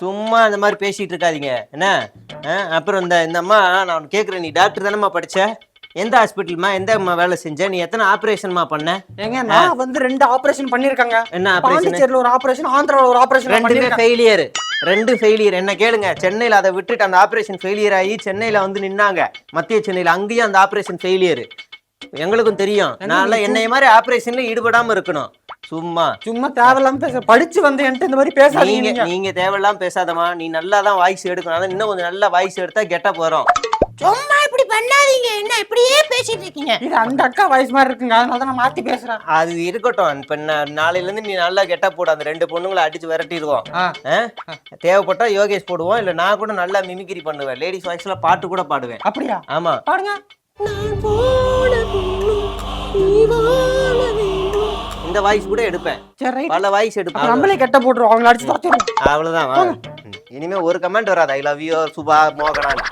சும்மா இந்த மாதிரி பேசிட்டு இருக்காதீங்க என்ன. அப்புறம் இந்த அம்மா நான் கேட்குறேன், நீ டாக்டர் தானேம்மா படிச்ச? எந்த ஹாஸ்பிட்டல்மா எந்த வேலை செஞ்ச? நீ எத்தனை ஆப்ரேஷன்மா பண்ண? ஏங்க நான் வந்து 2 ஆபரேஷன் பண்ணிருக்கேங்க. என்ன ஆபரேஷன்? பாண்டிச்சேரியில ஒரு ஆபரேஷன், ஆந்திரால ஒரு ஆபரேஷன். ரெண்டு ஃபெயிலியர். என்ன கேளுங்க, சென்னையில் அதை விட்டுட்டு அந்த ஆப்ரேஷன் ஃபெயிலியர் ஆகி சென்னையில் வந்து நின்னாங்க, மத்திய சென்னையில். அங்கேயும் அந்த ஆப்ரேஷன் ஃபெயிலியர். எங்களுக்கும் தெரியும். நான் என்னைய மாதிரி ஆப்ரேஷன்ல ஈடுபடாம இருக்கணும். சும்மா தேவையில்லாம பேச படிச்சு வந்து என்கிட்ட இந்த மாதிரி பேசாதீங்க. நீங்க தேவையில்லாம பேசாதமா. நீ நல்லா தான் வாய்ஸ் எடுக்கணும். இன்னும் கொஞ்சம் நல்லா வாய்ஸ் எடுத்தா கெட்ட போறோம். சும்மா இப்படி பண்ணாதீங்க. என்ன இப்படியே பேசிட்டு இருக்கீங்க? இது அந்த அக்கா வாய்ஸ் மாதிரி இருக்குங்க, அதனால தான் நான் மாத்தி பேசுறேன். அது இருக்கட்டும். இப்ப நாளையில இருந்து நீ நல்லா கெட்ட போடு. அந்த 2 பொண்ணுங்களை அடிச்சு விரட்டிடுவோம். தேவைப்பட்டா யோகேஷ் போடுவோம். இல்ல நான் கூட நல்லா மிமிக்ரி பண்ணுவேன். லேடிஸ் வாய்ஸ்ல பாட்டு கூட பாடுவேன். அப்படியா? ஆமா பாருங்க. இந்த வாய்ஸ் கூட எடுப்பேன். பல வாய்ஸ் எடுப்பேன். நம்மளே கெட்ட போட்டுருவோம், அவங்களை அடிச்சு துரத்திடுவோம். அவ்வளவுதான். இனிமே ஒரு கமெண்ட் வராது ஐ லவ் யூ சுபா மோகனான்.